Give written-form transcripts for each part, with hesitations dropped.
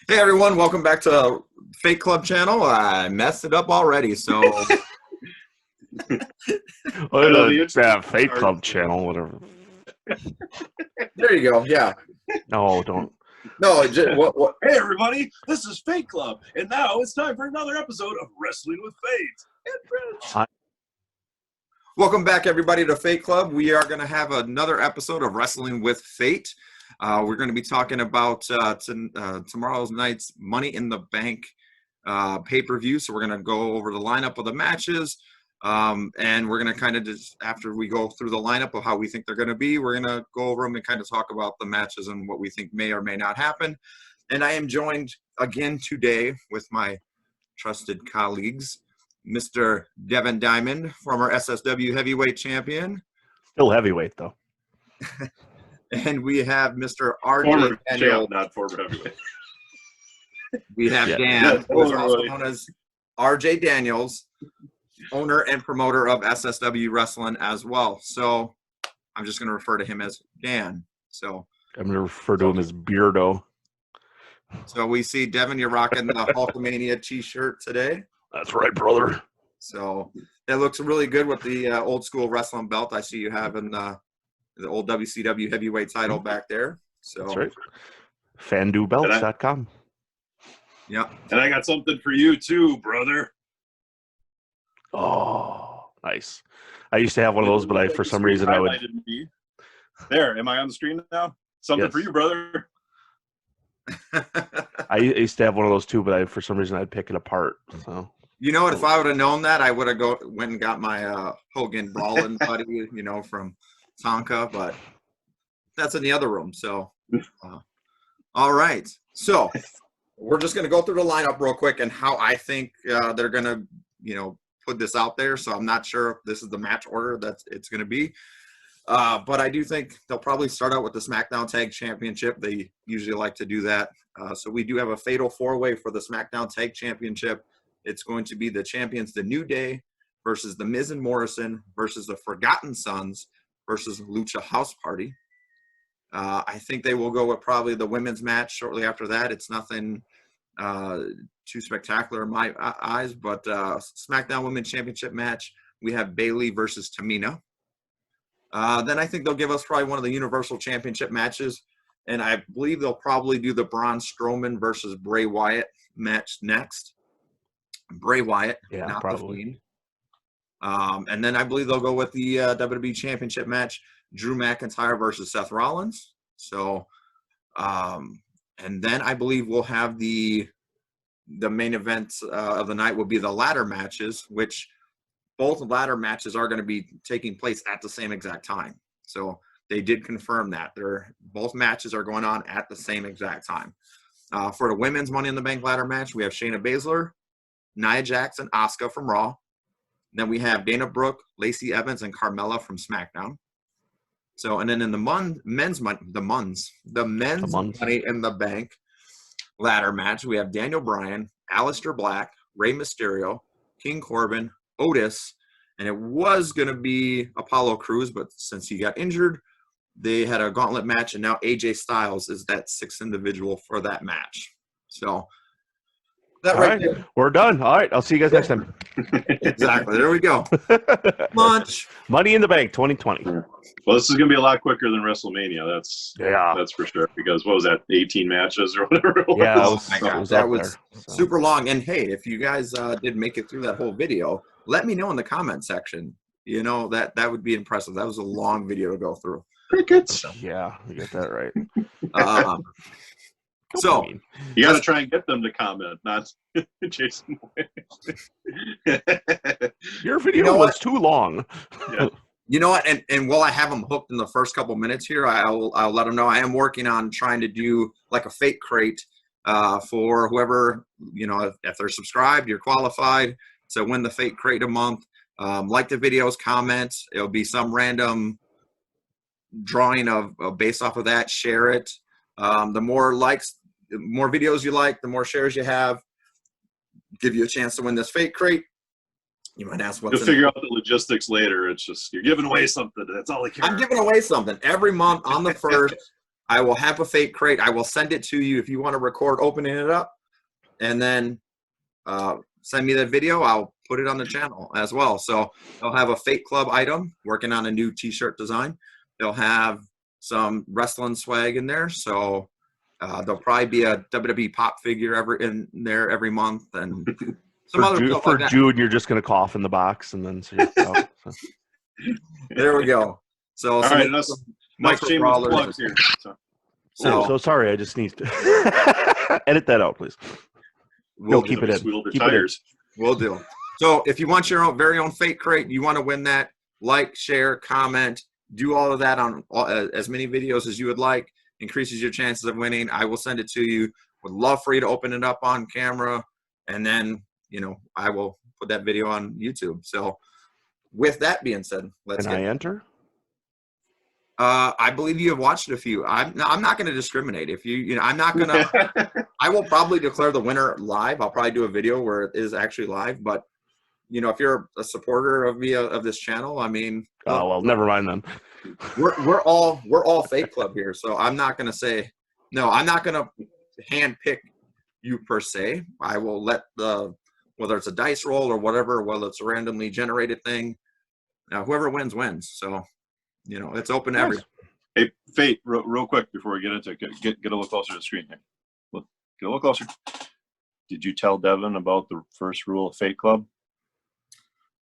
Hey everyone, welcome back to Fake Club channel. I messed it up already, so Fake Club channel, whatever. there you go. Yeah. No, don't. No, what? Hey everybody, this is Fake Club, and now it's time for another episode of Wrestling with Fate. Welcome back everybody to Fake Club. We are going to have another episode of Wrestling with Fate. We're going to be talking about tomorrow's night's Money in the Bank pay-per-view. So we're going to go over the lineup of the matches. And we're going to kind of just, after we go through the lineup of how we think they're going to be, we're going to go over them and kind of talk about the matches and what we think may or may not happen. And I am joined again today with my trusted colleagues, Mr. Devin Diamond, former SSW heavyweight champion. Still heavyweight, though. And we have Mr. RJ Former Daniel. champ, not former heavyweight. We have Dan, who is also known as RJ Daniels, owner and promoter of SSW Wrestling as well. So I'm just going to refer to him as Dan. So I'm going to refer to him as Beardo. So we see, Devin, you're rocking the Hulkamania t-shirt today. That's right, brother. So it looks really good with the old school wrestling belt. I see you having the old WCW heavyweight title back there. So that's right. FanDuBelts.com. Yeah. And I got something for you too, brother. Oh, nice. I used to have one of those, but for some reason I would. There, am I on the screen now? Something for you, brother. I used to have one of those too, but for some reason I'd pick it apart. So you know what? If I would have known that, I would have went and got my Hogan Brawlin buddy, from Tonka, but that's in the other room. So, all right. So we're just going to go through the lineup real quick and how I think they're going to, put this out there. So I'm not sure if this is the match order that it's going to be. But I do think they'll probably start out with the SmackDown Tag Championship. They usually like to do that. So we do have a fatal four-way for the SmackDown Tag Championship. It's going to be the champions, The New Day, versus The Miz and Morrison, versus the Forgotten Sons, versus Lucha House Party. I think they will go with probably the women's match shortly after that. It's nothing too spectacular in my eyes, but SmackDown Women's Championship match, we have Bayley versus Tamina. Then I think they'll give us probably one of the Universal Championship matches, and I believe they'll probably do the Braun Strowman versus Bray Wyatt match next. Bray Wyatt, not probably. The Fiend. And then I believe they'll go with the WWE Championship match, Drew McIntyre versus Seth Rollins. So, and then I believe we'll have the main events of the night will be the ladder matches, which both ladder matches are going to be taking place at the same exact time. So they did confirm that. Both matches are going on at the same exact time. For the women's Money in the Bank ladder match, we have Shayna Baszler, Nia Jax, and Asuka from Raw. Then we have Dana Brooke, Lacey Evans, and Carmella from SmackDown. So, and then in the men's Money in the Bank ladder match, we have Daniel Bryan, Aleister Black, Rey Mysterio, King Corbin, Otis, and it was going to be Apollo Crews, but since he got injured, they had a gauntlet match, and now AJ Styles is that sixth individual for that match. So that right there. We're done. All right, I'll see you guys next time. Exactly. There we go. Lunch. Money in the Bank 2020. Well, this is going to be a lot quicker than WrestleMania. That's for sure. Because what was that, 18 matches or whatever it was? Yeah, that was super long. And hey, if you guys did make it through that whole video, let me know in the comment section. That would be impressive. That was a long video to go through. Crickets. Yeah, you get that right. So you got to try and get them to comment, not Jason. Your video was too long. Yeah. You know what? And while I have them hooked in the first couple minutes here, I'll let them know I am working on trying to do like a fake crate for whoever, if they're subscribed, you're qualified to win the fake crate a month. Like the videos, comment. It'll be some random drawing of based off of that. Share it. The more likes, the more videos you like, the more shares you have, give you a chance to win this fake crate. You might ask what's You'll figure out the logistics later. It's just you're giving away something. That's all I care. I'm giving away something every month on the 1st. I will have a fake crate. I will send it to you if you want to record opening it up, and then send me the video. I'll put it on the channel as well. So they'll have a fake club item, working on a new t-shirt design. They'll have some wrestling swag in there. So there'll probably be a WWE pop figure in there every month, and some other stuff for like that. June, you're just going to cough in the box, and then so so. There we go. So All right, nice shameless brawlers. plugs here. So sorry, I just sneezed. Edit that out, please. We'll keep it in. Keep tires. We'll do. So if you want your very own fake crate, you want to win that, like, share, comment, do all of that on as many videos as you would like. Increases your chances of winning. I will send it to you. Would love for you to open it up on camera, and then I will put that video on YouTube. So with that being said, let's Can I enter? I believe you have watched a few. I'm not going to discriminate. If I'm not going to. I will probably declare the winner live. I'll probably do a video where it is actually live. But if you're a supporter of me of this channel, I mean. Oh well, never mind then. We're all fake club here, so I'm not going to say no. I'm not going to hand pick you per se. I will let whether it's a dice roll or whatever, whether it's a randomly generated thing. Whoever wins wins. So. It's open to everyone. Hey, Fate, real quick before we get into it, get a little closer to the screen here. Get a little closer. Did you tell Devin about the first rule of Fate Club?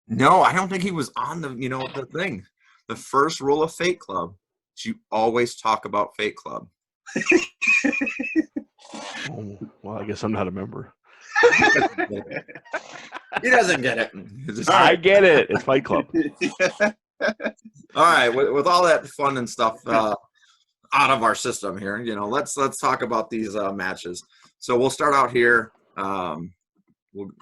No, I don't think he was on the thing. The first rule of Fate Club is you always talk about Fate Club. Oh, well, I guess I'm not a member. He doesn't get it. I get it. It's Fight Club. All right, with all that fun and stuff out of our system here, let's talk about these matches. So we'll start out here. We'll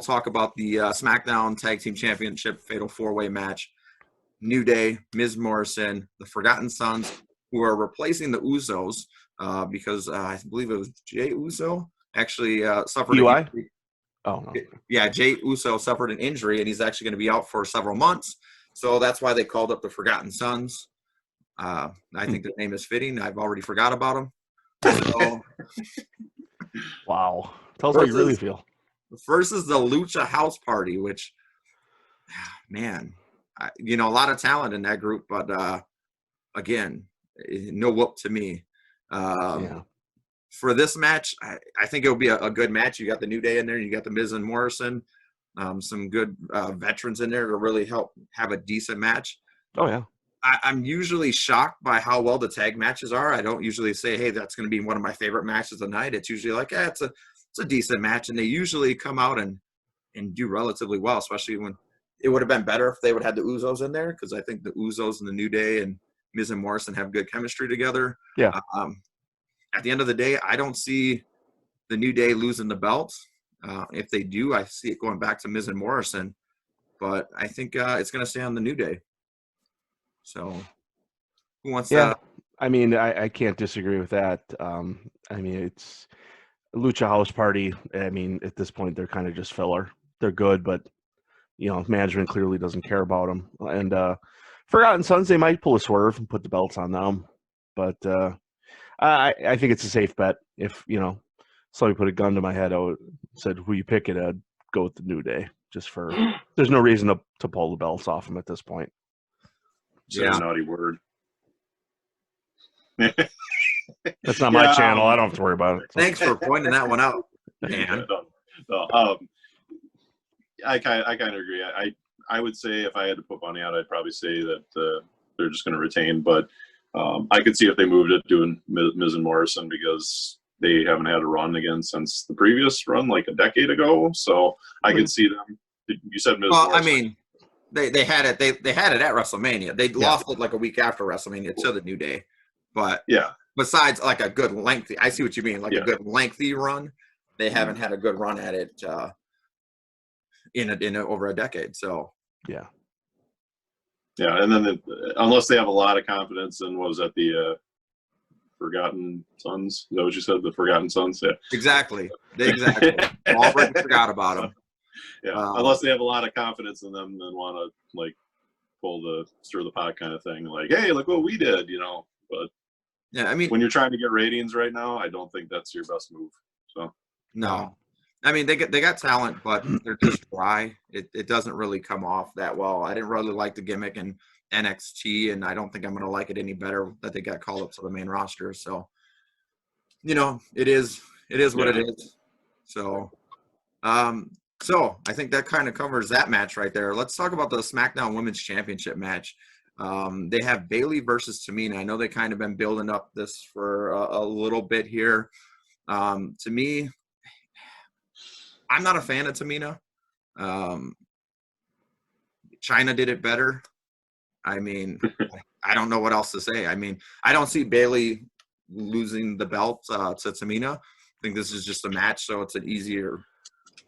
talk about the SmackDown Tag Team Championship Fatal 4-Way match. New Day, Miz Morrison, the Forgotten Sons, who are replacing the Usos because I believe it was Jey Uso actually suffered UI? an injury. Oh, no. Yeah, Jey Uso suffered an injury, and he's actually going to be out for several months. So that's why they called up the Forgotten Sons. I think their name is fitting. I've already forgot about them. So, wow. Tell us how you really feel. Versus the Lucha House Party, which, man, a lot of talent in that group, but again, no whoop to me. Yeah. For this match, I think it'll be a good match. You got the New Day in there. You got the Miz and Morrison. Some good veterans in there to really help have a decent match. Oh, yeah. I'm usually shocked by how well the tag matches are. I don't usually say, hey, that's going to be one of my favorite matches of the night. It's usually like, it's a decent match. And they usually come out and do relatively well, especially when it would have been better if they would have had the Usos in there, because I think the Usos and the New Day and Miz and Morrison have good chemistry together. Yeah. At the end of the day, I don't see the New Day losing the belts. If they do, I see it going back to Miz and Morrison. But I think it's going to stay on the New Day. So who wants to? I mean, I can't disagree with that. I mean, it's Lucha House Party. I mean, at this point, they're kind of just filler. They're good, but, management clearly doesn't care about them. And Forgotten Sons, they might pull a swerve and put the belts on them. But I think it's a safe bet. If, somebody put a gun to my head, I said, who you picking, I'd go with the New Day. Just for, there's no reason to pull the belts off them at this point. A naughty word. That's not my channel. I don't have to worry about it. Thanks for pointing that one out, man. I kind of agree. I would say if I had to put money out, I'd probably say that they're just going to retain. But I could see if they moved it doing Miz and Morrison, because they haven't had a run again since the previous run, like a decade ago. So I could see them. You said Miz. Well, Morrison. I mean, they had it. They had it at WrestleMania. They lost it like a week after WrestleMania to the New Day. But besides like a good lengthy, I see what you mean, like a good lengthy run. They haven't had a good run at it in over a decade. So yeah, and then unless they have a lot of confidence in, what was that, the Forgotten Sons? Is that what you said? The Forgotten Sons? Yeah. Exactly. Already forgot about them. Yeah. Unless they have a lot of confidence in them and want to like pull the stir the pot kind of thing, like, hey, look what we did, But Yeah, I mean, when you're trying to get ratings right now, I don't think that's your best move. So no. I mean, they got talent, but they're just dry. It doesn't really come off that well. I didn't really like the gimmick in NXT, and I don't think I'm going to like it any better that they got called up to the main roster. So, it is what it is. So, so I think that kind of covers that match right there. Let's talk about the SmackDown Women's Championship match. They have Bayley versus Tamina. I know they kind of been building up this for a little bit here. To me, I'm not a fan of Tamina. China did it better. I mean, I don't know what else to say. I mean, I don't see Bayley losing the belt to Tamina. I think this is just a match, so it's an easier,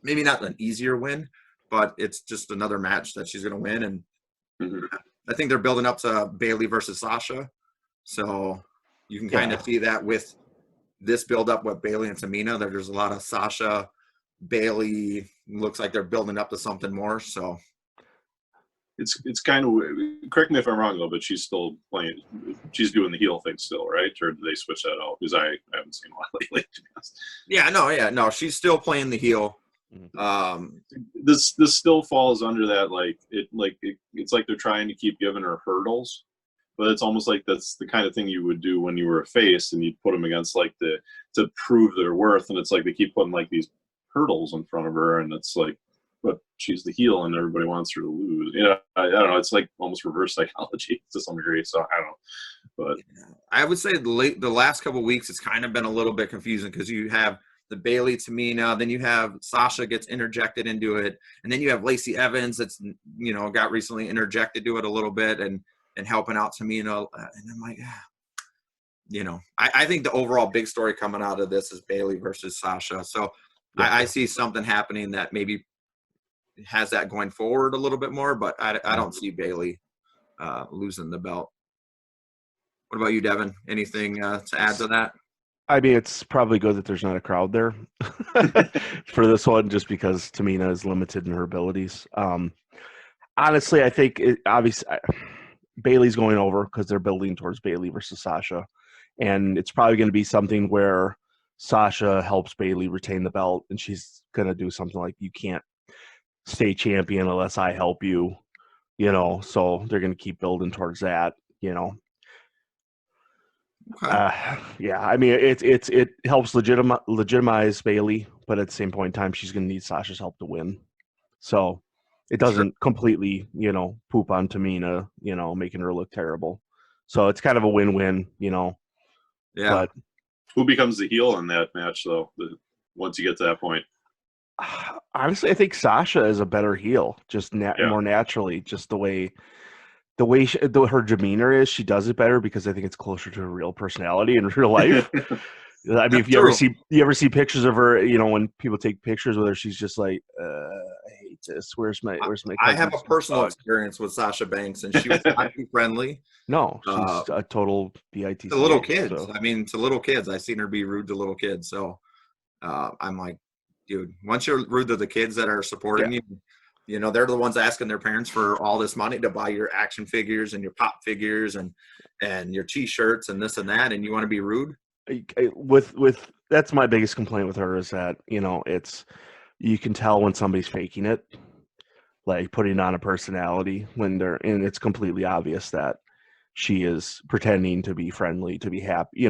maybe not an easier win, but it's just another match that she's going to win. And I think they're building up to Bayley versus Sasha. So you can kind of see that with this build up with Bayley and Tamina. There's a lot of Sasha, Bayley. Looks like they're building up to something more. So it's kind of, correct me if I'm wrong though, but she's still playing. She's doing the heel thing still, right? Or did they switch that out? Because I haven't seen a lot lately. To be honest. No. She's still playing the heel. This still falls under that it's like they're trying to keep giving her hurdles, but it's almost like that's the kind of thing you would do when you were a face and you'd put them against to prove their worth, and it's like they keep putting like these hurdles in front of her, and it's like, but she's the heel and everybody wants her to lose. I don't know. It's like almost reverse psychology to some degree. So I don't know, but I would say the last couple of weeks it's kind of been a little bit confusing because you have the Bayley Tamina, then you have Sasha gets interjected into it, and then you have Lacey Evans that's got recently interjected to it a little bit and helping out Tamina, and I'm like, I think the overall big story coming out of this is Bayley versus Sasha. So I see something happening that maybe has that going forward a little bit more, but I don't see Bayley losing the belt. What about you, Devin? Anything to add to that? I mean, it's probably good that there's not a crowd there for this one, just because Tamina is limited in her abilities. Honestly, I think Bayley's going over because they're building towards Bayley versus Sasha, and it's probably going to be something where Sasha helps Bayley retain the belt, and she's going to do something like, "You can't stay champion unless I help you," So they're going to keep building towards that, Okay. I mean, it helps legitimize Bayley, but at the same point in time, she's going to need Sasha's help to win. So it doesn't completely, poop on Tamina, making her look terrible. So it's kind of a win-win, Yeah. But who becomes the heel in that match, though? Once you get to that point, honestly, I think Sasha is a better heel, just more naturally, just the way her demeanor is. She does it better because I think it's closer to her real personality in real life. I mean, if you ever see pictures of her, when people take pictures with her, she's just like, I hate this. Where's my I have a personal experience with Sasha Banks, and she was not too friendly. No, she's a total BITC. To little kids. So. I mean, to little kids. I've seen her be rude to little kids. So I'm like, dude, once you're rude to the kids that are supporting you, they're the ones asking their parents for all this money to buy your action figures and your pop figures and your T-shirts and this and that, and you want to be rude? With that's my biggest complaint with her is that it's, you can tell when somebody's faking it, like putting on a personality and it's completely obvious that she is pretending to be friendly, to be happy,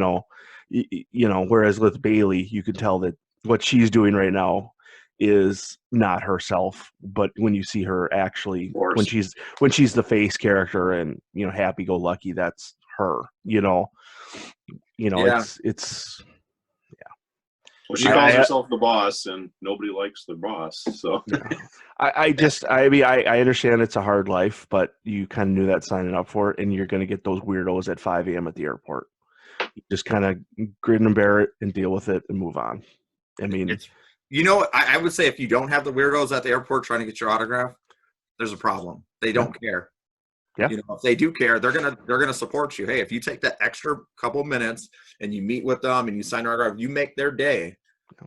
whereas with Bayley, you can tell that what she's doing right now is not herself, but when you see her actually, when she's the face character and happy-go-lucky, that's her. It's Well, she calls herself the boss, and nobody likes the boss. So I understand it's a hard life, but you kind of knew that signing up for it, and you're going to get those weirdos at 5 a.m. at the airport. You just kind of grin and bear it and deal with it and move on. I mean, I would say if you don't have the weirdos at the airport trying to get your autograph, there's a problem. They don't care. Yeah. If they do care, they're gonna support you. Hey, if you take that extra couple minutes and you meet with them and you sign their autograph, you make their day.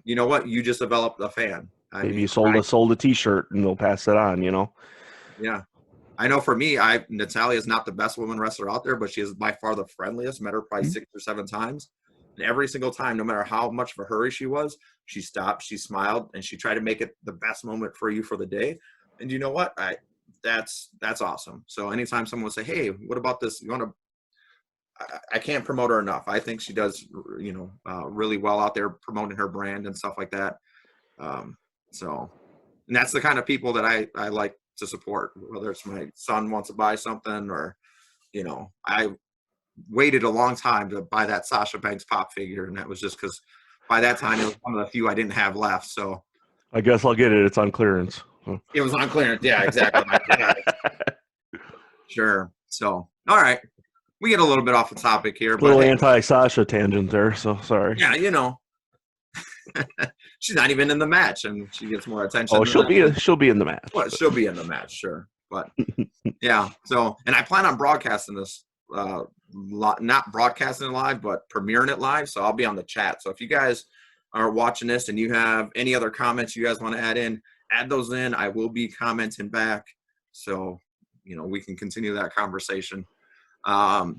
You know what? You just developed a fan. Maybe you sold a T-shirt and they'll pass it on. Yeah. I know for me, Natalia is not the best woman wrestler out there, but she is by far the friendliest. Met her probably 6 or 7 times. And every single time, no matter how much of a hurry she was, she stopped, she smiled, and she tried to make it the best moment for you for the day. And you know what? That's awesome. So anytime someone would say, "Hey, what about this? You want to?" I can't promote her enough. I think she does, really well out there promoting her brand and stuff like that. So, and that's the kind of people that I like to support, whether it's my son wants to buy something or, I waited a long time to buy that Sasha Banks pop figure. And that was just because by that time it was one of the few I didn't have left. So I guess I'll get it. It's on clearance. it was on clearance. Yeah, exactly. Sure. So, all right. We get a little bit off the topic here, A little but hey, anti-Sasha tangent there, so sorry. yeah, she's not even in the match, and she gets more attention. Oh, she'll be in the match. Well, she'll be in the match, sure. But yeah, so and I plan on broadcasting this, not broadcasting it live, but premiering it live. So I'll be on the chat. So if you guys are watching this and you have any other comments you guys want to add those in. I will be commenting back, so we can continue that conversation.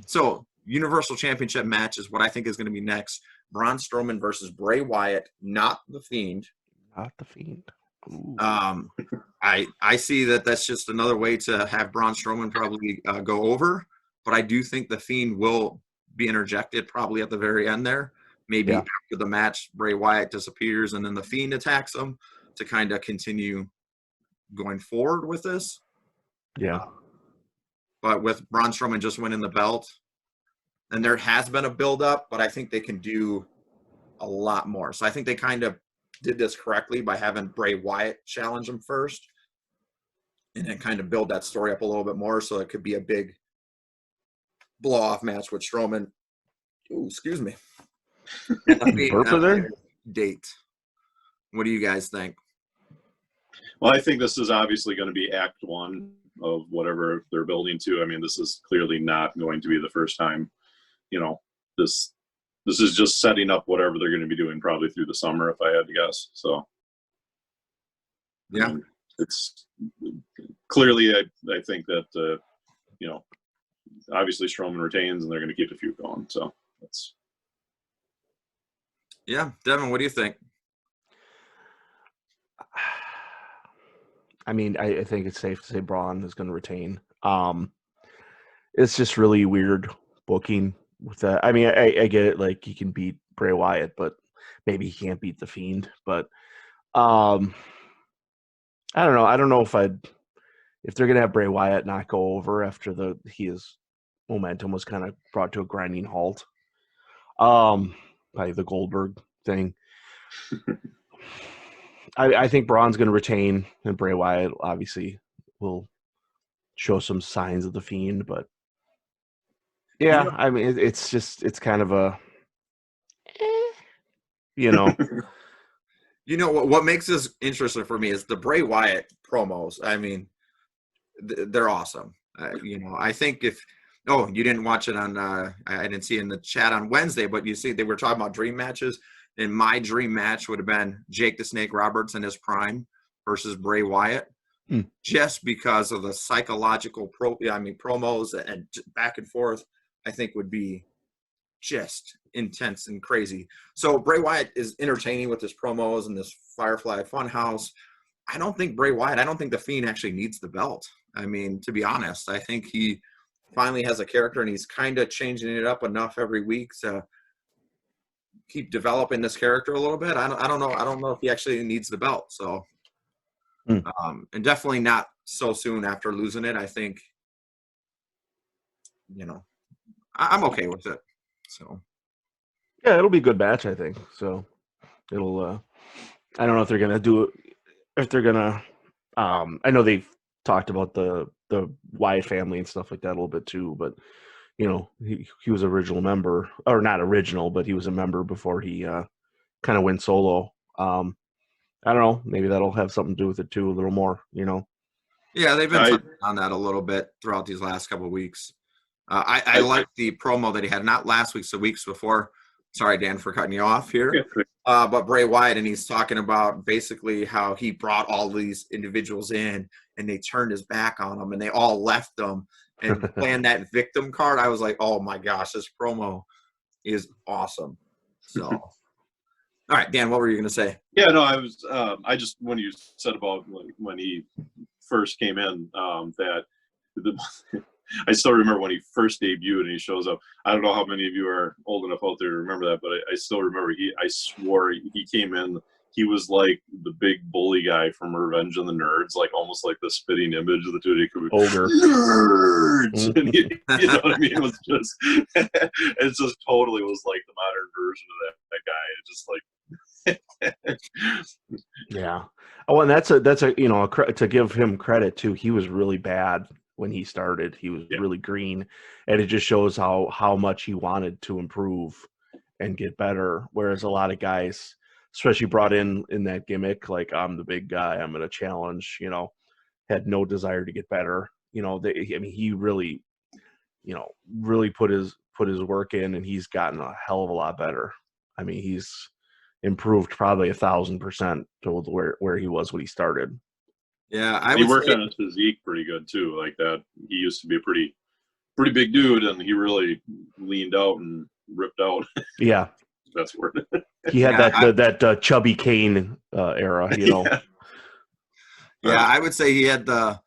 So Universal Championship match is what I think is going to be next. Braun Strowman versus Bray Wyatt, not The Fiend. Not The Fiend. Ooh. I see that's just another way to have Braun Strowman probably go over, but I do think The Fiend will be interjected probably at the very end there. Maybe after the match, Bray Wyatt disappears and then The Fiend attacks him to kind of continue going forward with this. Yeah. But with Braun Strowman just winning the belt, and there has been a build-up, but I think they can do a lot more. So I think they kind of did this correctly by having Bray Wyatt challenge him first and then kind of build that story up a little bit more so it could be a big blow-off match with Strowman. Ooh, excuse me. Burper there? Date. What do you guys think? Well, I think this is obviously going to be Act 1 of whatever they're building to. I mean, this is clearly not going to be the first time. This is just setting up whatever they're going to be doing probably through the summer, if I had to guess. So, yeah, it's clearly I think that obviously Strowman retains, and they're going to keep a few going. So that's. Yeah, Devin, what do you think? I mean, I think it's safe to say Braun is going to retain. It's just really weird booking with that. I mean, I get it. Like, he can beat Bray Wyatt, but maybe he can't beat The Fiend. But I don't know. I don't know if they're going to have Bray Wyatt not go over after his momentum was kind of brought to a grinding halt by the Goldberg thing. I think Braun's going to retain, and Bray Wyatt obviously will show some signs of The Fiend. But yeah, I mean, it's kind of a, what makes this interesting for me is the Bray Wyatt promos. I mean, they're awesome. I think you didn't watch it on, I didn't see it in the chat on Wednesday, but you see they were talking about dream matches. And my dream match would have been Jake the Snake Roberts in his prime versus Bray Wyatt, just because of the psychological promos and back and forth. I think would be just intense and crazy. So Bray Wyatt is entertaining with his promos and this Firefly Funhouse. I don't think The Fiend actually needs the belt. I mean, to be honest, I think he finally has a character and he's kind of changing it up enough every week to keep developing this character a little bit. I don't know. I don't know if he actually needs the belt. So, and definitely not so soon after losing it. I think, I'm okay with it. So, yeah, it'll be a good match, I think. So it'll, I don't know if they're going to do it, if they're going to, I know they've talked about the Wyatt family and stuff like that a little bit too, but he was an original member, or not original, but he was a member before he kind of went solo. I don't know. Maybe that'll have something to do with it too, a little more, Yeah, they've been touching on that a little bit throughout these last couple of weeks. I like the promo that he had, not last week's, the weeks before, sorry, Dan, for cutting you off here. Yeah. But Bray Wyatt, and he's talking about basically how he brought all these individuals in and they turned his back on him and they all left him and playing that victim card. I was like, oh my gosh, this promo is awesome. So, all right, Dan, what were you going to say? Yeah, no, I just, when you said about when he first came in, that I still remember when he first debuted and he shows up. I don't know how many of you are old enough out there to remember that, but I still remember I swore he came in. He was like the big bully guy from Revenge of the Nerds, like almost like the spitting image of the two Ogre. Nerds. And you know what I mean? It was just, it just totally was like the modern version of that guy. It just like, Yeah. Oh, and that's a to give him credit too. He was really bad when he started. He was really green, and it just shows how much he wanted to improve and get better. Whereas a lot of guys, especially brought in that gimmick, like I'm the big guy, I'm going to challenge, had no desire to get better. He really, really put his work in, and he's gotten a hell of a lot better. I mean, he's improved probably 1,000% to where he was when he started. Yeah, he worked on his physique pretty good too. Like that, he used to be a pretty big dude, and he really leaned out and ripped out. Yeah, that's word. He had that chubby Kane era, Yeah, I would say he had the,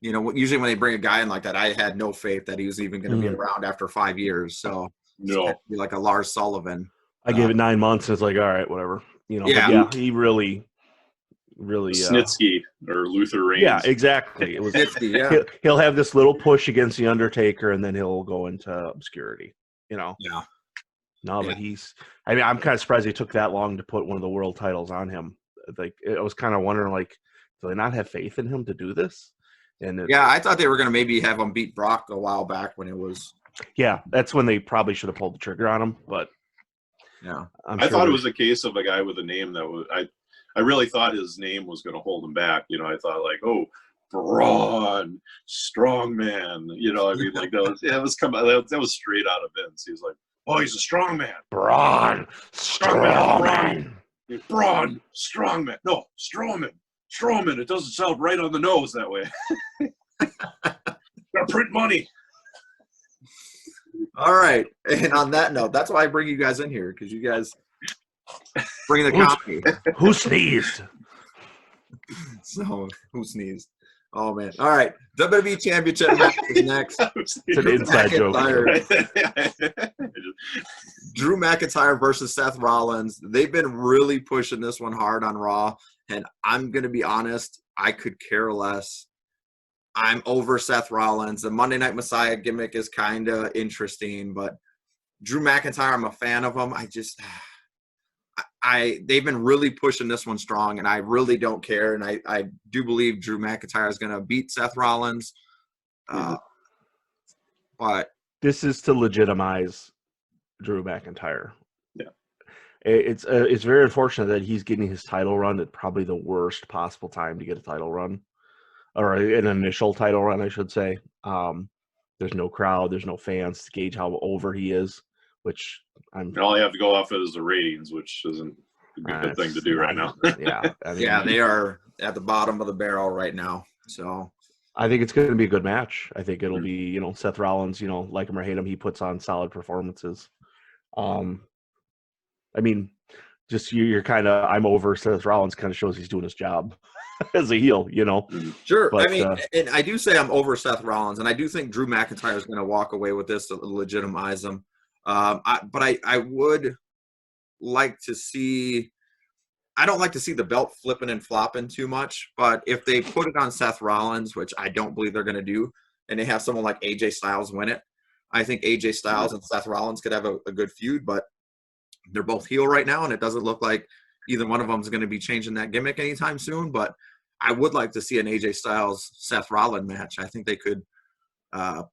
usually when they bring a guy in like that, I had no faith that he was even going to be around after 5 years. So no, be like a Lars Sullivan. I gave it 9 months, and it's like, all right, whatever. Yeah. But yeah, he really Snitsky or Luther Reigns. Yeah, exactly. It was Snitsky, yeah. He'll have this little push against the Undertaker, and then he'll go into obscurity. Yeah. No, but I'm kind of surprised he took that long to put one of the world titles on him. Like, I was kind of wondering, like, do they not have faith in him to do this? And I thought they were going to maybe have him beat Brock a while back when it was. Yeah, that's when they probably should have pulled the trigger on him. But yeah, I thought it was a case of a guy with a name that was I really thought his name was going to hold him back. I thought like, oh, Braun, strong man. I mean, like that was straight out of Vince. He was like, oh, he's a strong man. Braun, strong man. Braun, strong man. No, Strowman. It doesn't sound right on the nose that way. Gotta print money. All right. And on that note, that's why I bring you guys in here, because you guys bring the comedy. Who sneezed? So, who sneezed? Oh, man. All right. WWE Championship match is next. It's an inside joke. Drew McIntyre versus Seth Rollins. They've been really pushing this one hard on Raw. And I'm going to be honest, I could care less. I'm over Seth Rollins. The Monday Night Messiah gimmick is kind of interesting, but Drew McIntyre, I'm a fan of him. They've been really pushing this one strong, and I really don't care. And I do believe Drew McIntyre is going to beat Seth Rollins. But this is to legitimize Drew McIntyre. Yeah, it's very unfortunate that he's getting his title run at probably the worst possible time to get a title run, or an initial title run, I should say. There's no crowd, there's no fans to gauge how over he is, which all you have to go off is the ratings, which isn't a good thing to do right now. Yeah, they are at the bottom of the barrel right now. So I think it's going to be a good match. I think it'll be, Seth Rollins, like him or hate him, he puts on solid performances. I mean, just you're kind of, I'm over Seth Rollins kind of shows he's doing his job as a heel, Sure. But, I mean, and I do say I'm over Seth Rollins, and I do think Drew McIntyre is going to walk away with this to legitimize him. But I would like to see – I don't like to see the belt flipping and flopping too much, but if they put it on Seth Rollins, which I don't believe they're going to do, and they have someone like AJ Styles win it, I think AJ Styles and Seth Rollins could have a good feud, but they're both heel right now, and it doesn't look like either one of them is going to be changing that gimmick anytime soon. But I would like to see an AJ Styles-Seth Rollins match. I think they could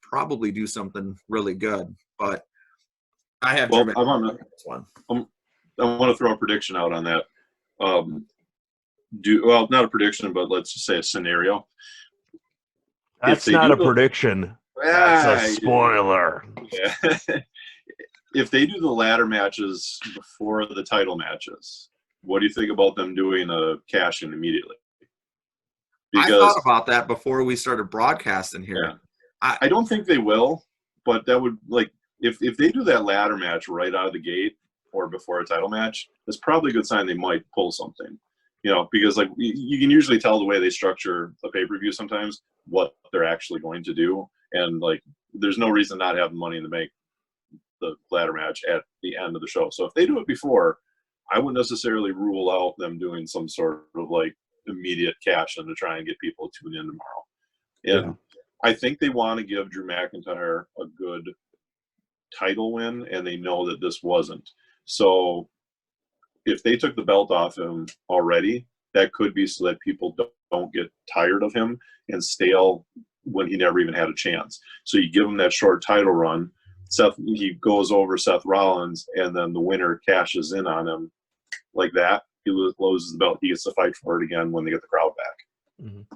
probably do something really good. But I have well, Drew I want to throw a prediction out on that. Not a prediction, but let's just say a scenario. That's not a prediction. That's a spoiler. Yeah. if they do the ladder matches before the title matches, what do you think about them doing a cash in immediately? I thought about that before we started broadcasting here. Yeah. I don't think they will, but that would, like, if they do that ladder match right out of the gate or before a title match, that's probably a good sign they might pull something. You know, because like you can usually tell the way they structure a pay-per-view sometimes what they're actually going to do, and like there's no reason not having Money in the Bank, the ladder match at the end of the show. So if they do it before, I wouldn't necessarily rule out them doing some sort of like immediate cash in to try and get people to tune in tomorrow. And I think they want to give Drew McIntyre a good title win, and they know that this wasn't. So if they took the belt off him already, that could be so that people don't get tired of him and stale when he never even had a chance. So you give him that short title run. He goes over Seth Rollins, and then the winner cashes in on him like that. He loses the belt. He gets to fight for it again when they get the crowd back. Mm-hmm.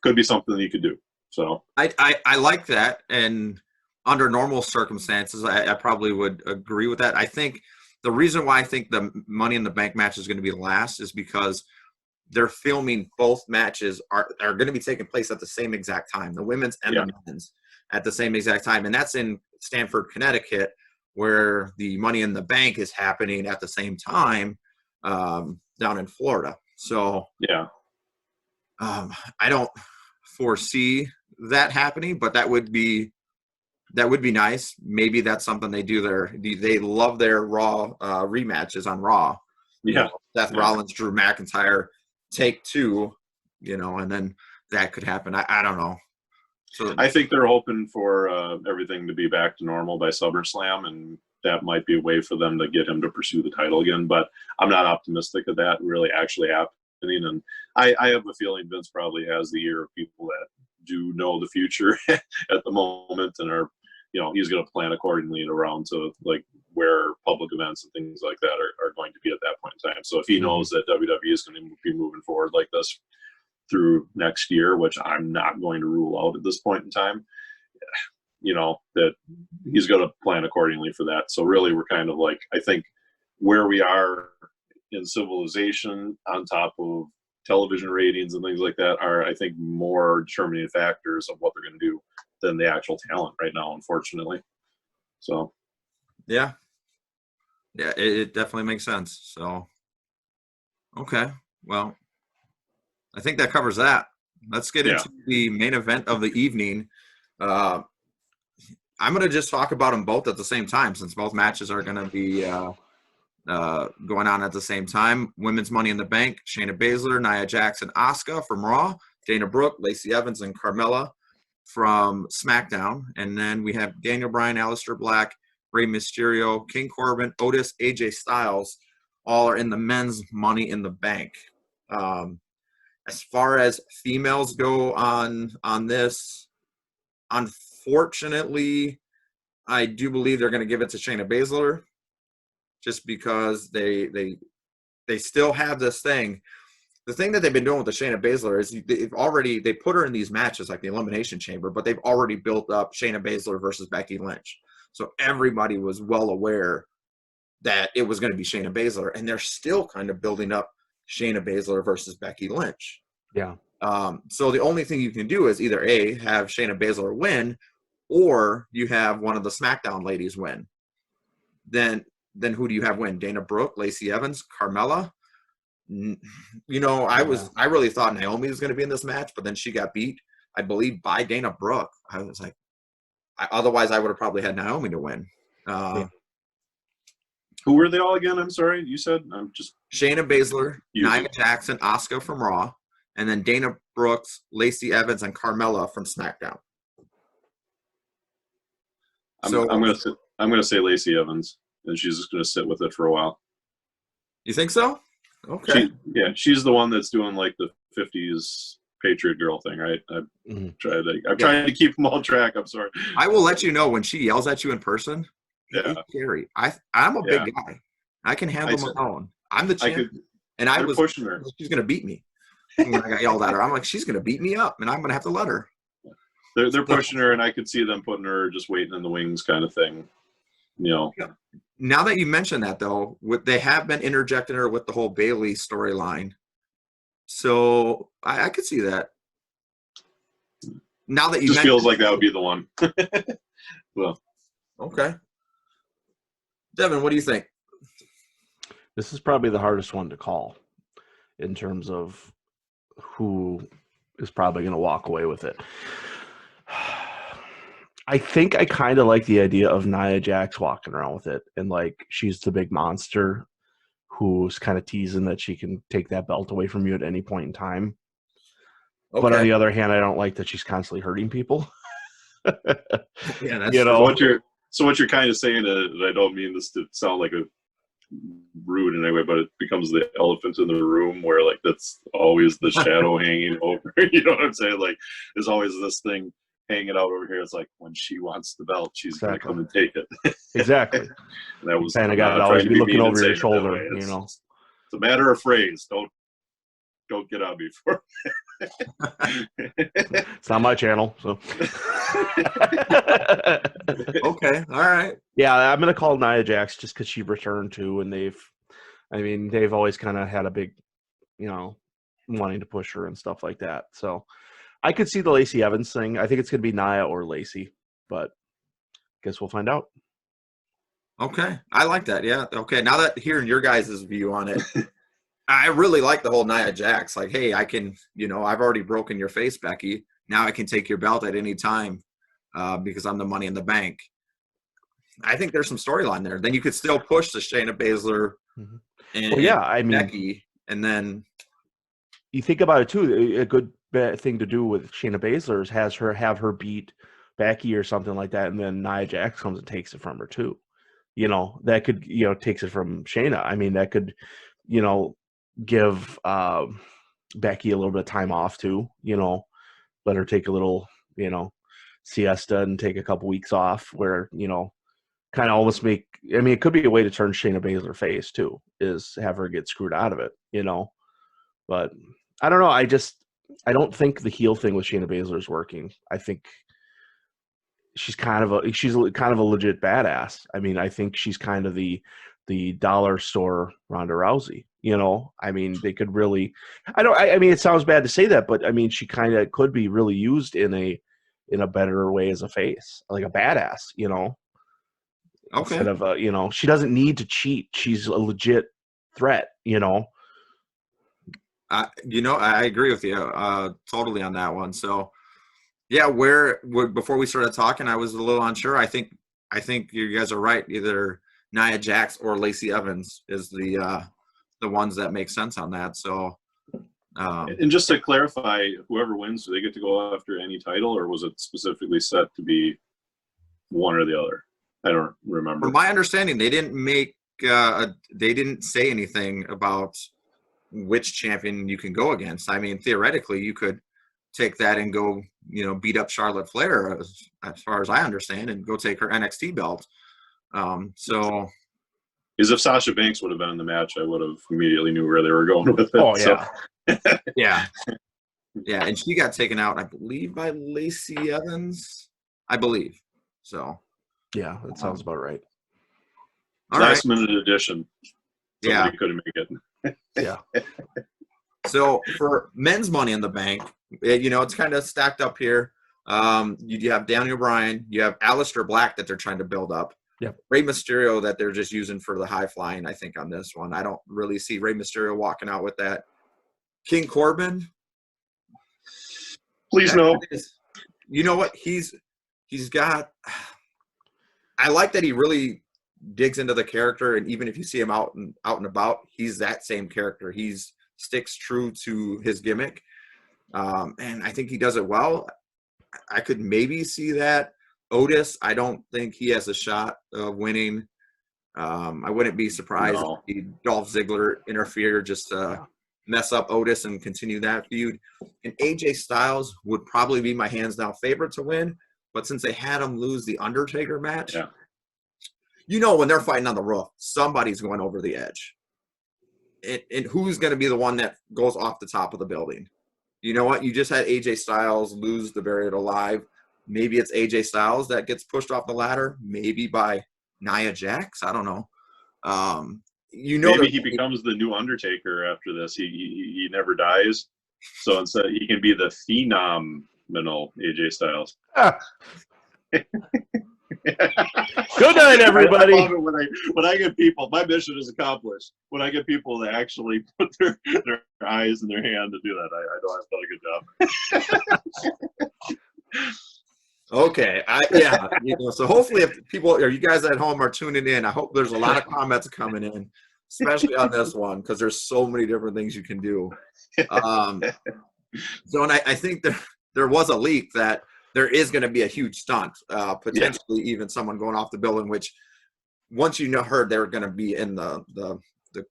Could be something that you could do. So I like that, and under normal circumstances, I probably would agree with that. I think the reason why I think the Money in the Bank match is going to be last is because they're filming both matches are going to be taking place at the same exact time, the women's and the men's at the same exact time. And that's in Stamford, Connecticut, where the Money in the Bank is happening at the same time down in Florida. So I don't foresee that happening, but that would be nice. Maybe that's something they do there. They love their Raw rematches on Raw. Seth Rollins, Drew McIntyre, take two, and then that could happen. I don't know. So I think they're hoping for everything to be back to normal by SummerSlam, and that might be a way for them to get him to pursue the title again. But I'm not optimistic of that really actually happening. And I have a feeling Vince probably has the ear of people that do know the future at the moment and are, he's going to plan accordingly around to like where public events and things like that are going to be at that point in time. So if he knows that WWE is going to be moving forward like this through next year, which I'm not going to rule out at this point in time, that he's going to plan accordingly for that. So really we're kind of like, I think where we are in civilization on top of television ratings and things like that are, I think, more determining factors of what they're going to do than the actual talent right now, unfortunately. So, yeah, it definitely makes sense. So, okay, well, I think that covers that. Let's get into the main event of the evening. I'm going to just talk about them both at the same time since both matches are going to be going on at the same time. Women's Money in the Bank, Shayna Baszler, Nia Jax, and Asuka from Raw, Dana Brooke, Lacey Evans, and Carmella from SmackDown. And then we have Daniel Bryan, Aleister Black, Rey Mysterio, King Corbin, Otis, AJ Styles, all are in the men's Money in the Bank. As far as females go on this, unfortunately, I do believe they're going to give it to Shayna Baszler just because they still have this thing. The thing that they've been doing with the Shayna Baszler is they put her in these matches like the Elimination Chamber, but they've already built up Shayna Baszler versus Becky Lynch. So everybody was well aware that it was going to be Shayna Baszler, and they're still kind of building up Shayna Baszler versus Becky Lynch. Yeah. So the only thing you can do is either A, have Shayna Baszler win, or you have one of the SmackDown ladies win. Then who do you have win? Dana Brooke, Lacey Evans, Carmella? I really thought Naomi was going to be in this match, but then she got beat, I believe, by Dana Brooke. I was like, otherwise I would have probably had Naomi to win. Who were they all again? I'm sorry, you said? I'm just Shayna Baszler, Nia Jax, Asuka from Raw, and then Dana Brooks, Lacey Evans, and Carmella from SmackDown. I'm gonna say Lacey Evans, and she's just gonna sit with it for a while. You think so? Okay. She's the one that's doing like the 50s Patriot girl thing, right? I'm trying to keep them all track. I'm sorry. I will let you know when she yells at you in person. Yeah. It's scary. I'm a big guy. I can handle my own. I'm the champion. And I was pushing her. She's gonna beat me. When I got yelled at her, I'm like, she's gonna beat me up, and I'm gonna have to let her. They're pushing her, and I could see them putting her just waiting in the wings, kind of thing. you know. Now that you mention that, though, they have been interjecting her with the whole Bailey storyline. So I could see that. Now that you just feels like that would be the one. Well, okay. Devin, what do you think? This is probably the hardest one to call in terms of who is probably going to walk away with it. I think I kind of like the idea of Nia Jax walking around with it, and like she's the big monster who's kind of teasing that she can take that belt away from you at any point in time. Okay. But on the other hand, I don't like that she's constantly hurting people. Yeah, that's you know. So what you're kind of saying, and I don't mean this to sound like a rude in any way, but it becomes the elephant in the room where like that's always the shadow hanging over. You know what I'm saying? Like there's always this thing hanging out over here. It's like when she wants the belt, she's going to come and take it. Exactly. And that was kind of got to always be looking over your shoulder. You know, it's a matter of phrase. Don't get on me for. It's not my channel, so. Okay, all right. Yeah, I'm gonna call Nia Jax just because she returned too, and they've always kind of had a big, wanting to push her and stuff like that. So I could see the Lacey Evans thing. I think it's gonna be Nia or Lacey, but guess we'll find out. Okay, I like that. Yeah. Okay, now that hearing your guys' view on it. I really like the whole Nia Jax. Like, hey, I can, I've already broken your face, Becky. Now I can take your belt at any time because I'm the Money in the Bank. I think there's some storyline there. Then you could still push the Shayna Baszler and Becky. And then you think about it, too. A good thing to do with Shayna Baszler is have her beat Becky or something like that, and then Nia Jax comes and takes it from her, too. That could, takes it from Shayna. I mean, that could, give Becky a little bit of time off too, let her take a little, siesta and take a couple weeks off where, kind of almost it could be a way to turn Shayna Baszler face too, is have her get screwed out of it, but I don't know. I don't think the heel thing with Shayna Baszler is working. I think she's kind of a legit badass. I mean, I think she's kind of the dollar store Ronda Rousey. They could really. It sounds bad to say that, but she kind of could be really used in a better way as a face, like a badass. Okay. Instead of she doesn't need to cheat. She's a legit threat. I agree with you totally on that one. So. Yeah, before we started talking, I was a little unsure. I think you guys are right. Either Nia Jax or Lacey Evans is the ones that make sense on that. So, and just to clarify, whoever wins, do they get to go after any title, or was it specifically set to be one or the other? I don't remember. From my understanding, they didn't they didn't say anything about which champion you can go against. I mean, theoretically, you could take that and go, beat up Charlotte Flair, as far as I understand, and go take her NXT belt. So, because if Sasha Banks would have been in the match, I would have immediately knew where they were going with it. Oh yeah, so. yeah, and she got taken out, I believe, by Lacey Evans. I believe so. Yeah, that sounds about right. Last minute addition. Somebody couldn't make it. Yeah. So for men's Money in the Bank, it's kind of stacked up here. You have Daniel Bryan, you have Aleister Black that they're trying to build up. Yep. Rey Mysterio that they're just using for the high flying, I think, on this one. I don't really see Rey Mysterio walking out with that. King Corbin. Please no. You know what? He's got – I like that he really digs into the character, and even if you see him out and about, he's that same character. He's sticks true to his gimmick. And I think he does it well. I could maybe see that. Otis, I don't think he has a shot of winning. I wouldn't be surprised if Dolph Ziggler interfere just to mess up Otis and continue that feud. And AJ Styles would probably be my hands down favorite to win. But since they had him lose the Undertaker match, when they're fighting on the roof, somebody's going over the edge. And who's going to be the one that goes off the top of the building? You know what? You just had AJ Styles lose the Buried Alive. Maybe it's AJ Styles that gets pushed off the ladder, maybe by Nia Jax. I don't know. Maybe he becomes the new Undertaker after this. He never dies, so instead he can be the phenomenal AJ Styles. Good night, everybody. I love it when I get people. My mission is accomplished. When I get people to actually put their eyes in their hand to do that, I know I've done a good job. Okay, so hopefully if people or you guys at home are tuning in, I hope there's a lot of comments coming in, especially on this one, because there's so many different things you can do. So, and I think there was a leak that there is going to be a huge stunt, potentially even someone going off the building, which once heard they were going to be in the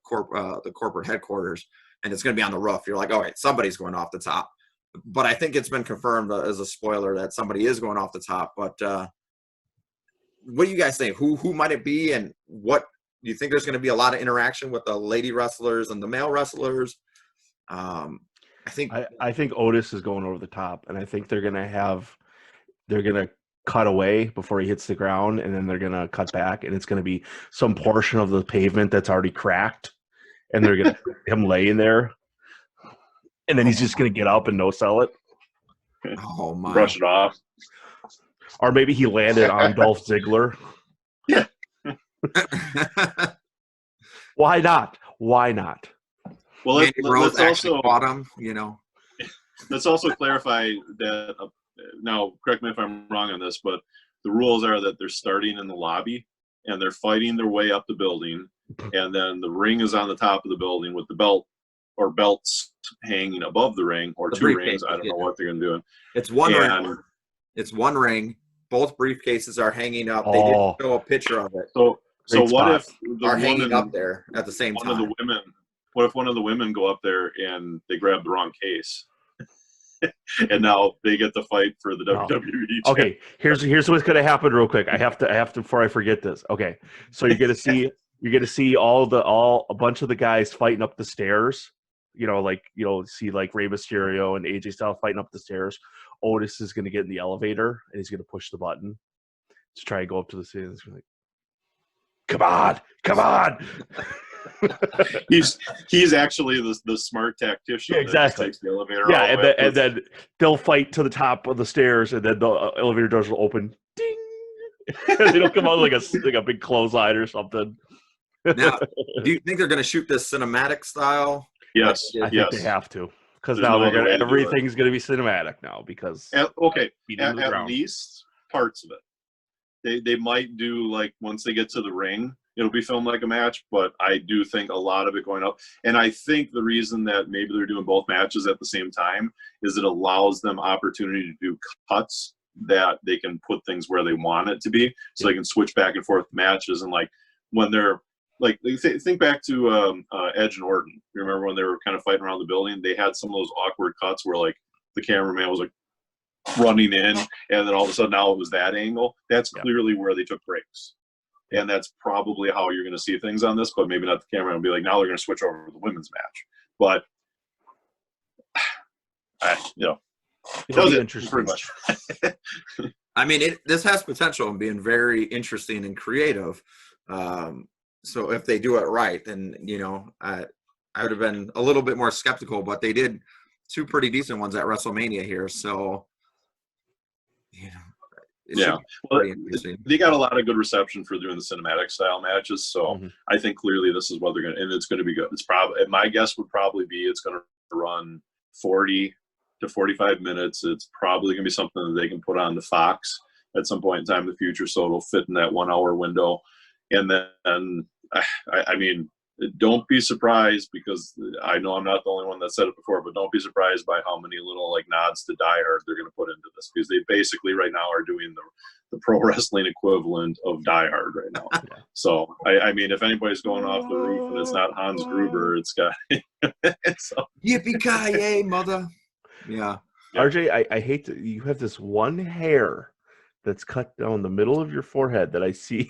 corporate headquarters and it's going to be on the roof, you're like, all right, somebody's going off the top. But I think it's been confirmed as a spoiler that somebody is going off the top. But what do you guys think? Who might it be, and what do you think? There's going to be a lot of interaction with the lady wrestlers and the male wrestlers. I think Otis is going over the top, and I think they're going to cut away before he hits the ground, and then they're going to cut back, and it's going to be some portion of the pavement that's already cracked, and they're going to him laying there. And then he's just going to get up and no-sell it. Oh, my. Brush it off. Or maybe he landed on Dolph Ziggler. Yeah. Why not? Why not? Well, let's also bought him, Let's also clarify that, now, correct me if I'm wrong on this, but the rules are that they're starting in the lobby, and they're fighting their way up the building, and then the ring is on the top of the building with the belt or belts hanging above the ring, or two rings. I don't know what they're going to do. It's one ring. It's one ring. Both briefcases are hanging up. They didn't show a picture of it. So what if are hanging up there at the same time? What if one of the women go up there and they grab the wrong case? And now they get the fight for the WWE. Okay, here's what's going to happen real quick. I have to before I forget this. Okay, so you're going to see a bunch of the guys fighting up the stairs. See like Rey Mysterio and AJ Styles fighting up the stairs. Otis is going to get in the elevator and he's going to push the button to try and go up to the ceiling. He's like, come on. he's actually the smart tactician. Yeah, exactly. That takes the elevator. Yeah, and then they'll fight to the top of the stairs, and then the elevator doors will open. Ding. It'll come out like a big clothesline or something. Now, do you think they're going to shoot this cinematic style? Yes, I think they have to, because now everything's going to be cinematic now. Because at least parts of it, they might do like once they get to the ring, it'll be filmed like a match. But I do think a lot of it going up, and I think the reason that maybe they're doing both matches at the same time is it allows them opportunity to do cuts that they can put things where they want it to be, so they can switch back and forth matches. And like when they're like, think back to Edge and Orton. You remember when they were kind of fighting around the building? They had some of those awkward cuts where like the cameraman was like running in, and then all of a sudden now it was that angle. That's clearly where they took breaks, and that's probably how you're going to see things on this. But maybe not the camera will be like, now they're going to switch over to the women's match. But that was interesting. Pretty much. I mean, this has potential in being very interesting and creative. So if they do it right, then, I would have been a little bit more skeptical, but they did two pretty decent ones at WrestleMania here. So, well, they got a lot of good reception for doing the cinematic style matches. So I think clearly this is what they're going to, and it's going to be good. It's probably, my guess would probably be it's going to run 40 to 45 minutes. It's probably going to be something that they can put on the Fox at some point in time in the future. So it'll fit in that 1 hour window. And then, I mean, don't be surprised, because I know I'm not the only one that said it before, but don't be surprised by how many little like nods to Die Hard they're going to put into this, because they basically right now are doing the pro wrestling equivalent of Die Hard right now. So, I mean, if anybody's going off the roof and it's not Hans Gruber, it's got so. Yippee-ki-yay, mother. Yeah. RJ, I hate that you have this one hair that's cut down the middle of your forehead that I see.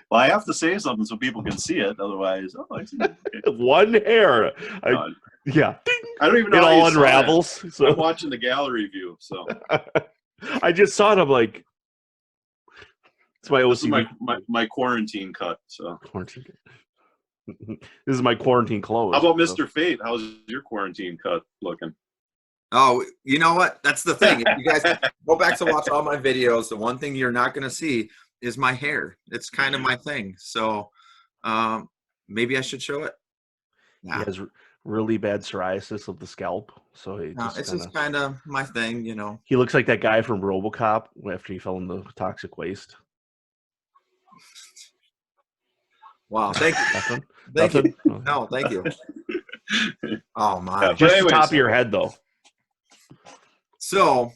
Well, I have to say something so people can see it. Otherwise, I see it. Okay. One hair. Yeah. I don't even know. It all unravels. So. I'm watching the gallery view. So I just saw it. I'm like, It's my This is OCD. my quarantine cut. So Quarantine. This is my quarantine clothes. how about Mr. Fate? How's your quarantine cut looking? Oh, you know what? That's the thing. If you guys go back to watch all my videos, the one thing you're not going to see is my hair. It's kind of my thing. So maybe I should show it. He has really bad psoriasis of the scalp, so It's just kind of my thing, you know. He looks like that guy from RoboCop after he fell in the toxic waste. Wow, thank you. Nothing. Thank Nothing? you. No, thank you. Oh my! Just anyways, the top of your head, though. So,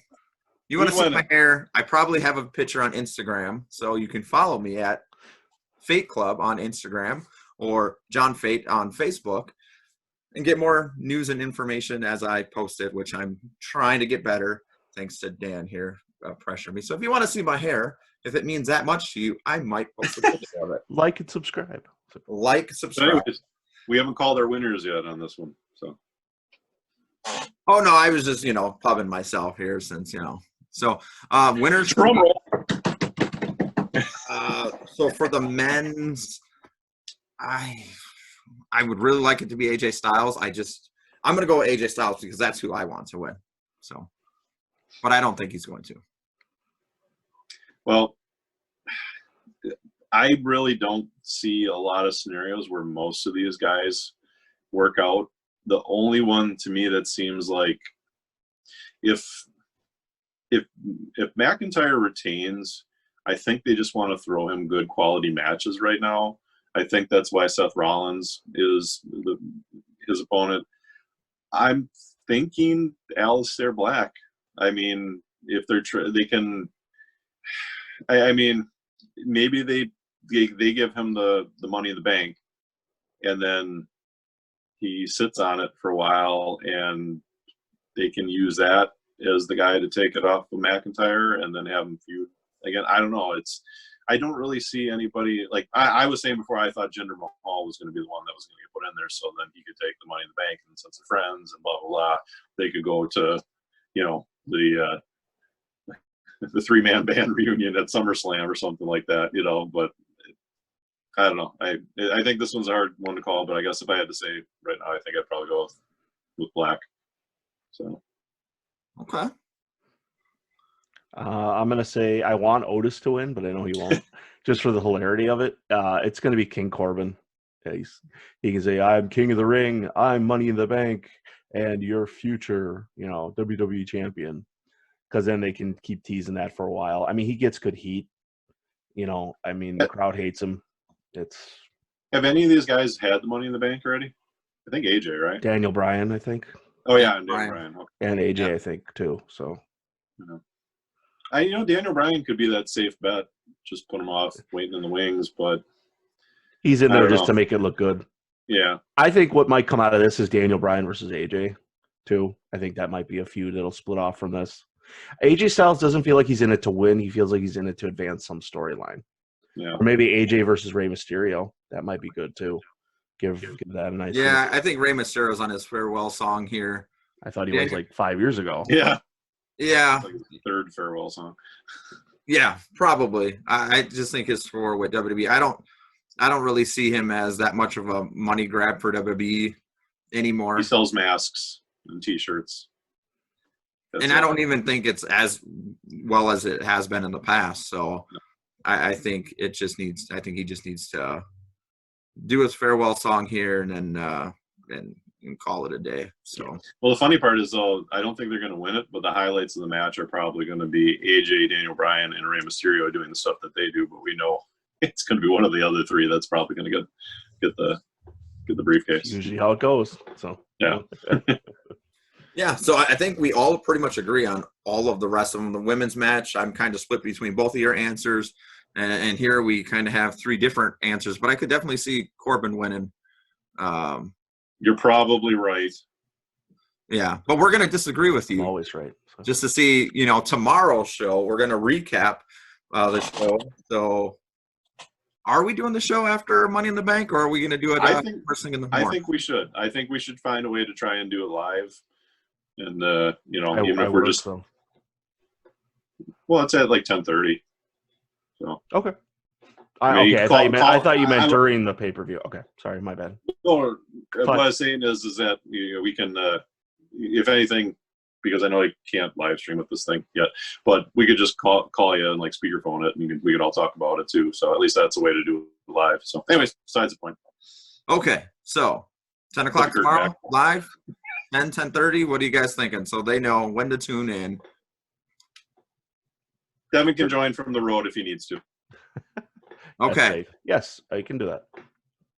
you want to Who's see winning? my hair? I probably have a picture on Instagram, so you can follow me at Fate Club on Instagram or John Fate on Facebook, and get more news and information as I post it, which I'm trying to get better. Thanks to Dan here, pressure me. So if you want to see my hair, if it means that much to you, I might post a picture of it. Like and subscribe. Like, So subscribe. anyways, we haven't called our winners yet on this one. So Oh no, I was just pubbing myself here since So winners. drum roll. So for the men's, I would really like it to be AJ Styles. I'm gonna go with AJ Styles because that's who I want to win. So, but I don't think he's going to. Well, I really don't see a lot of scenarios where most of these guys work out. The only one to me that seems like if McIntyre retains, I think they just want to throw him good quality matches right now. I think that's why Seth Rollins is his opponent. I'm thinking Aleister Black. I mean, if they can. I mean, maybe they give him the Money in the Bank, and then he sits on it for a while, and they can use that as the guy to take it off of McIntyre, and then have him feud again. I don't know. I don't really see anybody like I was saying before. I thought Jinder Mahal was going to be the one that was going to get put in there, so then he could take the Money in the Bank, and since they're friends and blah blah blah, they could go to the 3-man band reunion at SummerSlam or something like that, But I don't know. I think this one's a hard one to call, but I guess if I had to say right now, I think I'd probably go with Black. So Okay. I'm gonna say I want Otis to win, but I know he won't. Just for the hilarity of it, it's gonna be King Corbin. Yeah, he can say, "I'm King of the Ring. I'm Money in the Bank, and your future, WWE champion." Because then they can keep teasing that for a while. I mean, he gets good heat. The crowd hates him. have any of these guys had the Money in the Bank already? I think AJ, right? Daniel Bryan, I think. Oh yeah, and Bryan. Daniel Bryan. Okay. And AJ, I think, too. So Daniel Bryan could be that safe bet. Just put him off, waiting in the wings, but he's in I there don't just know. to make it look good. Yeah. I think what might come out of this is Daniel Bryan versus AJ, too. I think that might be a feud that'll split off from this. AJ Styles doesn't feel like he's in it to win. He feels like he's in it to advance some storyline. Yeah. Or maybe AJ versus Rey Mysterio. That might be good, too. Give that a nice Yeah, I think Rey Mysterio's on his farewell song here. I thought he was like 5 years ago. Yeah. Yeah. Like the third farewell song. Yeah, probably. I just think his tour with WWE. I don't really see him as that much of a money grab for WWE anymore. He sells masks and T-shirts. And I don't even think it's as well as it has been in the past. So I think he just needs to do his farewell song here and then and call it a day. So well, the funny part is though, I don't think they're going to win it, but the highlights of the match are probably going to be AJ, Daniel Bryan, and Rey Mysterio doing the stuff that they do. But we know it's going to be one of the other three that's probably going to get the briefcase. Usually how it goes. So yeah. Yeah, so I think we all pretty much agree on all of the rest of them. The women's match, I'm kind of split between both of your answers. And here we kind of have three different answers, but I could definitely see Corbin winning. You're probably right. Yeah, but we're going to disagree with you. I'm always right. So. Just to see, tomorrow's show, we're going to recap the show. So are we doing the show after Money in the Bank, or are we going to do it first thing in the morning? I think we should. I think we should find a way to try and do it live. And, even if we're just – well, it's at like 10:30. So Okay. I mean, Okay, I thought you meant during the pay-per-view. Okay, sorry, my bad. or what I was saying is that we can, if anything, because I know I can't live stream with this thing yet, but we could just call you and like speakerphone it, and we could all talk about it too. So at least that's a way to do it live. So, anyways, besides the point. Okay, so 10 o'clock Kurt tomorrow, back. live, 10:30. What are you guys thinking? So they know when to tune in. Devin can join from the road if he needs to. Okay, Yes, I can do that.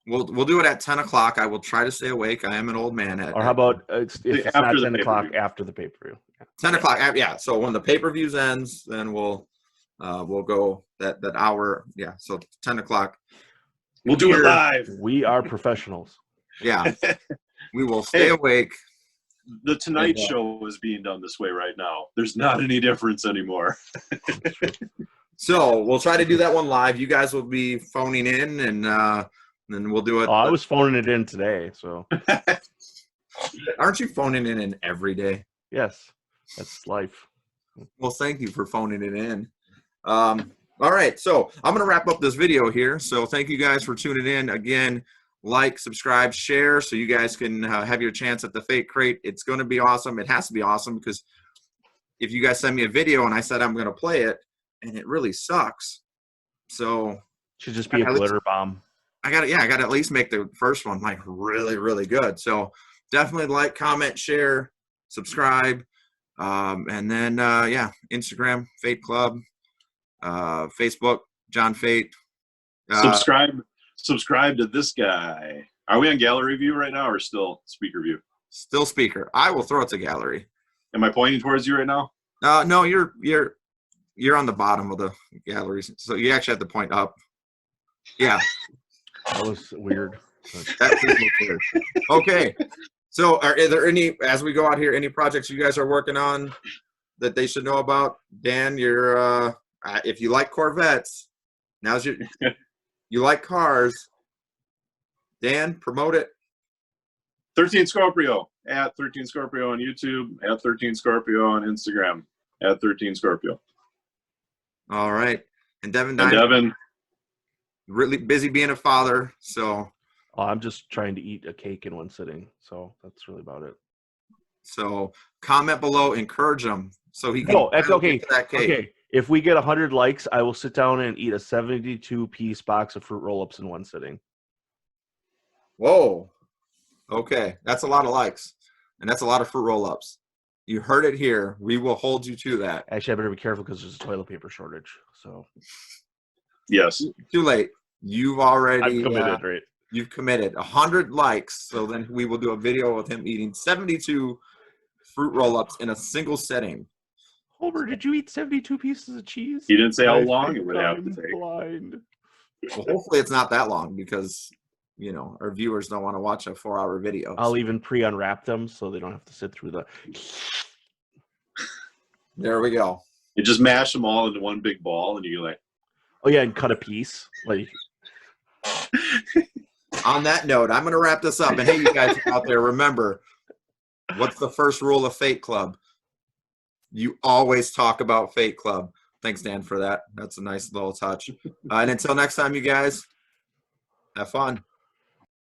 we'll do it at 10 o'clock. I will try to stay awake. I am an old man. Or how about if it's After not the 10 o'clock, pay-per-view. after the pay-per-view? Yeah. 10 o'clock? Yeah. So when the pay-per-views ends, then we'll go that hour. Yeah. So 10 o'clock. We'll do it Here. live. We are professionals. Yeah. We will stay awake. The Tonight Show is being done this way right now. There's not any difference anymore. So we'll try to do that one live. You guys will be phoning in, and then we'll do it. Oh, I was phoning it in today, so Aren't you phoning it in every day? yes, that's life. Well, thank you for phoning it in. All right, so I'm going to wrap up this video here. So thank you guys for tuning in. Again, like, subscribe, share, so you guys can have your chance at the Fate Crate. It's going to be awesome. It has to be awesome, because if you guys send me a video and I said I'm going to play it, and it really sucks, so Should just be a glitter bomb. I got to at least make the first one like really, really good. So definitely like, comment, share, subscribe, and then Instagram, Fate Club, Facebook, John Fate. Subscribe to this guy. Are we on gallery view right now, or still speaker view? Still speaker. I will throw it to gallery. Am I pointing towards you right now? No, you're on the bottom of the galleries, so you actually have to point up. Yeah. That was weird. That did look weird. Okay. So are there any, as we go out here, any projects you guys are working on that they should know about? Dan, you're if you like Corvettes, now's your you like cars. Dan, promote it. 13 Scorpio at 13 Scorpio on YouTube, at 13 Scorpio on Instagram, at 13 Scorpio. All right. And Devin And Diamond, Devin, really busy being a father, so I'm just trying to eat a cake in one sitting, so that's really about it. So comment below, encourage him so he can. No, that's okay. get to that cake. Okay, if we get 100 likes, I will sit down and eat a 72-piece box of fruit roll-ups in one sitting. Whoa. Okay, that's a lot of likes, and that's a lot of fruit roll-ups. You heard it here. We will hold you to that. Actually, I better be careful because there's a toilet paper shortage. So yes. Too late. You've already I'm committed, right? You've committed 100 likes. So then we will do a video of him eating 72 fruit roll-ups in a single setting. Homer, did you eat 72 pieces of cheese? He didn't say how I long think it would have to I'm take. blind. Well, hopefully it's not that long, because our viewers don't want to watch a 4-hour video. I'll even pre-unwrap them so they don't have to sit through the. There we go. You just mash them all into one big ball, and you like. Oh yeah, and cut a piece. Like. On that note, I'm going to wrap this up. And hey, you guys out there, remember, what's the first rule of Fate Club? You always talk about Fate Club. Thanks, Dan, for that. That's a nice little touch. And until next time, you guys, have fun.